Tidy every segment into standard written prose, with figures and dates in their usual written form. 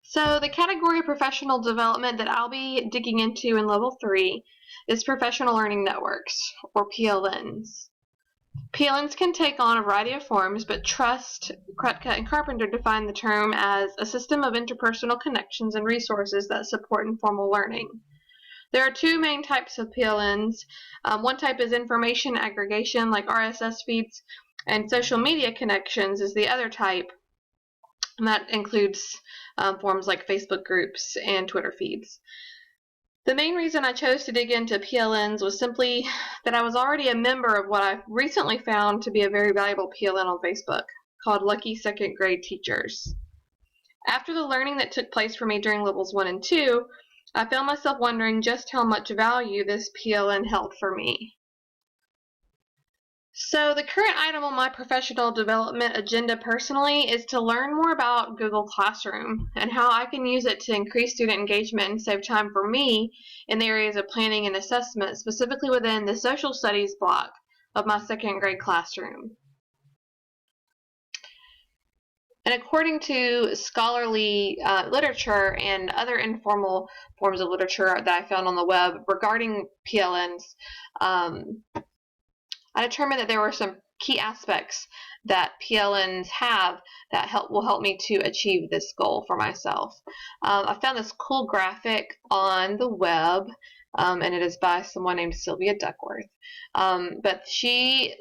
So the category of professional development that I'll be digging into in level 3 is professional learning networks, or PLNs. PLNs can take on a variety of forms, but Trust, Krutka, and Carpenter define the term as a system of interpersonal connections and resources that support informal learning. There are two main types of PLNs. One type is information aggregation, like RSS feeds, and social media connections is the other type, and that includes forms like Facebook groups and Twitter feeds. The main reason I chose to dig into PLNs was simply that I was already a member of what I recently found to be a very valuable PLN on Facebook called Lucky Second Grade Teachers. After the learning that took place for me during levels 1 and 2, I found myself wondering just how much value this PLN held for me. So the current item on my professional development agenda personally is to learn more about Google Classroom and how I can use it to increase student engagement and save time for me in the areas of planning and assessment, specifically within the social studies block of my second grade classroom. And according to scholarly literature and other informal forms of literature that I found on the web regarding PLNs, I determined that there were some key aspects that PLNs have that will help me to achieve this goal for myself. I found this cool graphic on the web, and it is by someone named Sylvia Duckworth. But she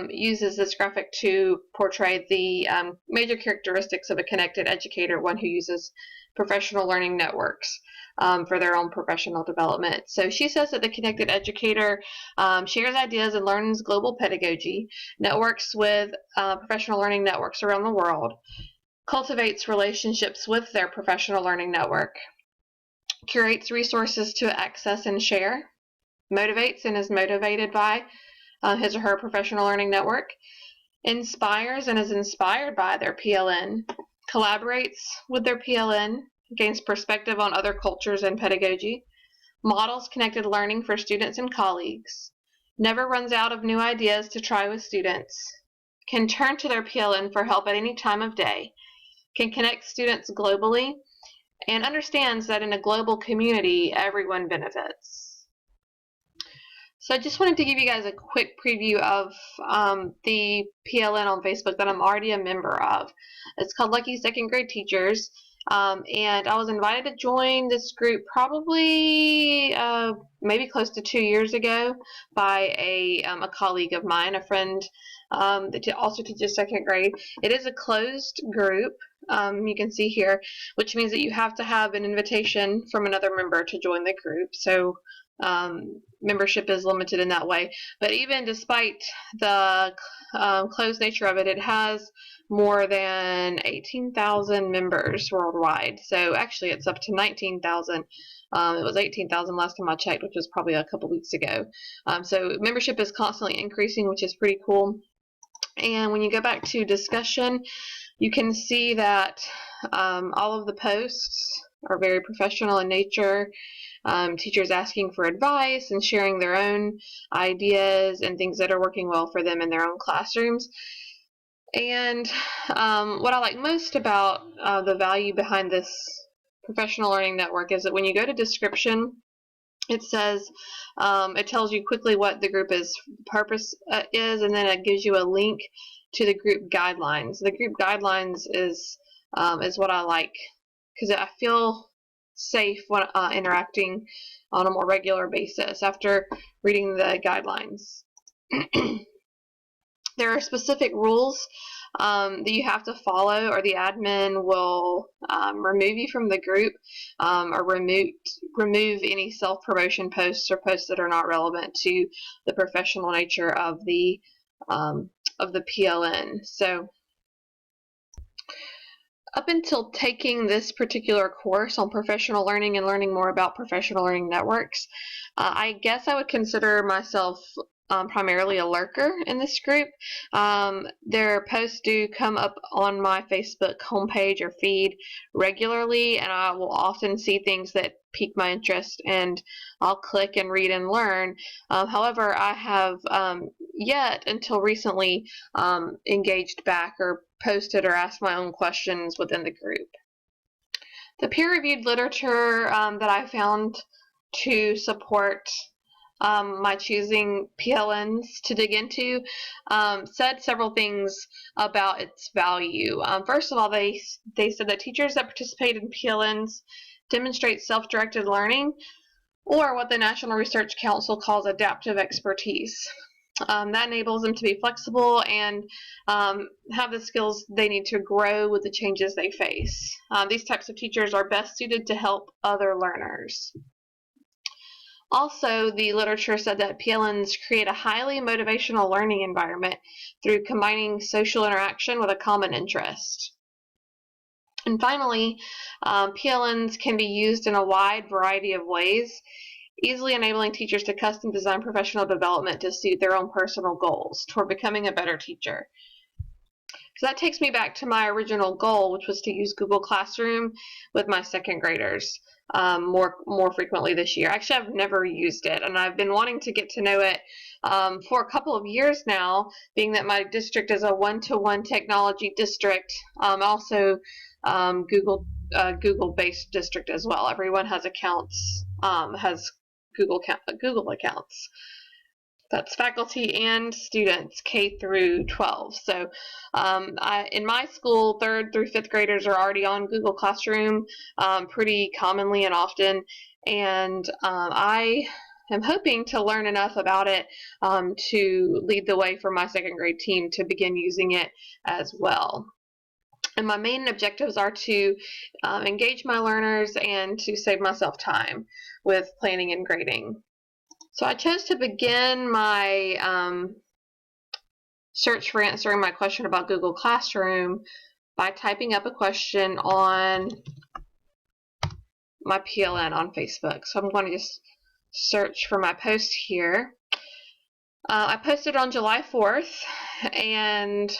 uses this graphic to portray the major characteristics of a connected educator, one who uses professional learning networks for their own professional development. So she says that the connected educator shares ideas and learns global pedagogy, networks with professional learning networks around the world, cultivates relationships with their professional learning network, curates resources to access and share, motivates and is motivated by his or her professional learning network, inspires and is inspired by their PLN, collaborates with their PLN, gains perspective on other cultures and pedagogy, models connected learning for students and colleagues, never runs out of new ideas to try with students, can turn to their PLN for help at any time of day, can connect students globally, and understands that in a global community, everyone benefits. So I just wanted to give you guys a quick preview of the PLN on Facebook that I'm already a member of. It's called Lucky Second Grade Teachers. And I was invited to join this group probably maybe close to 2 years ago by a colleague of mine, a friend that also teaches second grade. It is a closed group, you can see here, which means that you have to have an invitation from another member to join the group. So membership is limited in that way. But even despite the closed nature of it, it has more than 18,000 members worldwide. So actually it's up to 19,000. It was 18,000 last time I checked, which was probably a couple weeks ago. So membership is constantly increasing, which is pretty cool. And when you go back to discussion, you can see that all of the posts are very professional in nature. Teachers asking for advice and sharing their own ideas and things that are working well for them in their own classrooms. And what I like most about the value behind this professional learning network is that when you go to description, it says, it tells you quickly what the group's purpose is, and then it gives you a link to the group guidelines. The group guidelines is what I like, because I feel safe when interacting on a more regular basis after reading the guidelines. There are specific rules that you have to follow, or the admin will remove you from the group, or remove any self-promotion posts or posts that are not relevant to the professional nature of the PLN. So up until taking this particular course on professional learning and learning more about professional learning networks, I guess I would consider myself primarily a lurker in this group. Their posts do come up on my Facebook homepage or feed regularly, and I will often see things that pique my interest, and I'll click and read and learn. However, I have yet until recently engaged back or posted or asked my own questions within the group. The peer-reviewed literature that I found to support my choosing PLNs to dig into said several things about its value. First of all, they said that teachers that participate in PLNs demonstrate self-directed learning, or what the National Research Council calls adaptive expertise. That enables them to be flexible and have the skills they need to grow with the changes they face. These types of teachers are best suited to help other learners. Also, the literature said that PLNs create a highly motivational learning environment through combining social interaction with a common interest. And finally, PLNs can be used in a wide variety of ways, easily enabling teachers to custom design professional development to suit their own personal goals toward becoming a better teacher. So that takes me back to my original goal, which was to use Google Classroom with my second graders more frequently this year. Actually, I've never used it, and I've been wanting to get to know it for a couple of years now, being that my district is a one-to-one technology district, also Google-based district as well. Everyone has accounts, has Google accounts. That's faculty and students, K through 12. So in my school, 3rd through 5th graders are already on Google Classroom pretty commonly and often, and I am hoping to learn enough about it to lead the way for my 2nd grade team to begin using it as well. And my main objectives are to engage my learners and to save myself time with planning and grading. So I chose to begin my search for answering my question about Google Classroom by typing up a question on my PLN on Facebook. So I'm going to just search for my post here. I posted on July 4th, and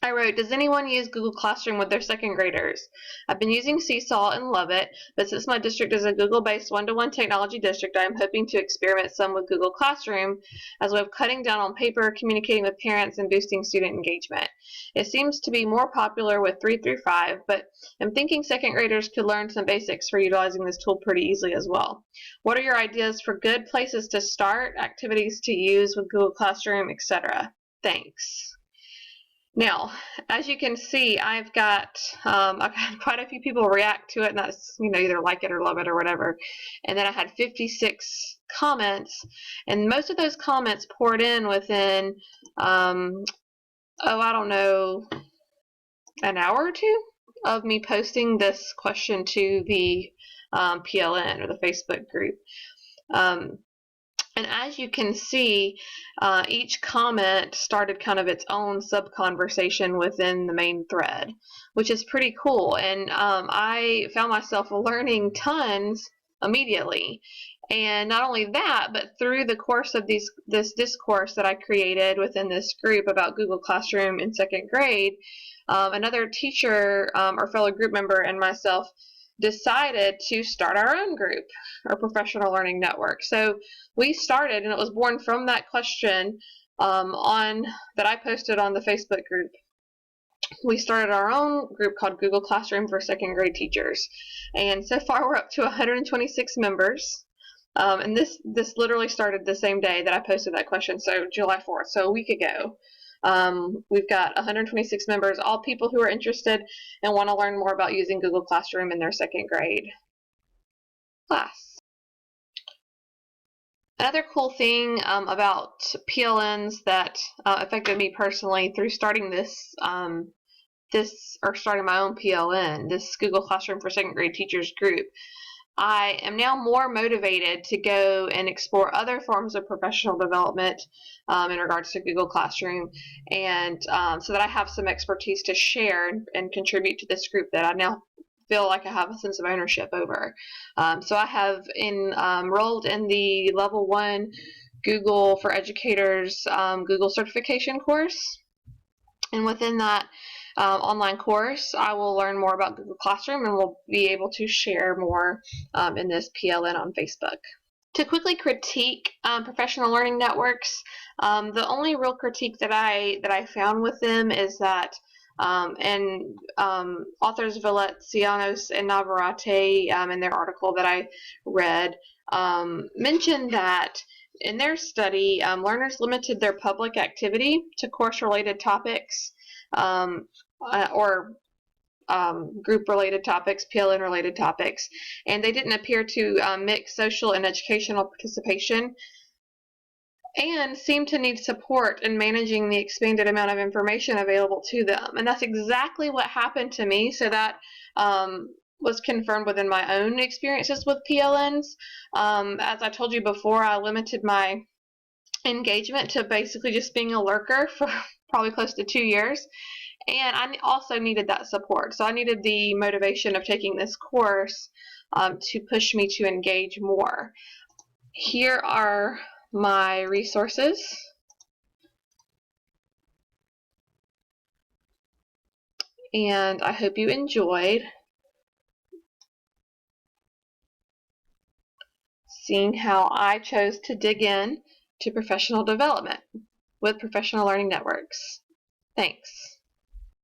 I wrote, does anyone use Google Classroom with their 2nd graders? I've been using Seesaw and love it, but since my district is a Google-based one-to-one technology district, I am hoping to experiment some with Google Classroom as a way of cutting down on paper, communicating with parents, and boosting student engagement. It seems to be more popular with 3 through 5, but I'm thinking 2nd graders could learn some basics for utilizing this tool pretty easily as well. What are your ideas for good places to start, activities to use with Google Classroom, etc.? Thanks. Now, as you can see, I've had quite a few people react to it, and that's, either like it or love it or whatever. And then I had 56 comments, and most of those comments poured in within, I don't know, an hour or two of me posting this question to the PLN, or the Facebook group. And as you can see, each comment started kind of its own sub-conversation within the main thread, which is pretty cool. And I found myself learning tons immediately. And not only that, but through the course of this discourse that I created within this group about Google Classroom in 2nd grade, another teacher or fellow group member and myself decided to start our own group, or professional learning network. So we started, and it was born from that question that I posted on the Facebook group. We started our own group called Google Classroom for 2nd grade teachers, and so far we're up to 126 members. And this literally started the same day that I posted that question, so July 4th, so a week ago. We've got 126 members, all people who are interested and want to learn more about using Google Classroom in their 2nd grade class. Another cool thing about PLNs that affected me personally through starting starting my own PLN, this Google Classroom for 2nd grade teachers group, I am now more motivated to go and explore other forms of professional development in regards to Google Classroom, and so that I have some expertise to share and contribute to this group that I now feel like I have a sense of ownership over. So I have enrolled in the Level 1 Google for Educators Google certification course, and within that online course, I will learn more about Google Classroom, and will be able to share more in this PLN on Facebook. To quickly critique professional learning networks, the only real critique that I found with them is that And authors Valencianos and Navarrete, in their article that I read, mentioned that in their study, learners limited their public activity to course-related topics, or group-related topics, PLN-related topics, and they didn't appear to mix social and educational participation, and seemed to need support in managing the expanded amount of information available to them. And that's exactly what happened to me. So that was confirmed within my own experiences with PLNs. As I told you before, I limited my engagement to basically just being a lurker for probably close to 2 years. And I also needed that support. So I needed the motivation of taking this course to push me to engage more. Here are my resources. And I hope you enjoyed seeing how I chose to dig in to professional development with Professional Learning Networks. Thanks.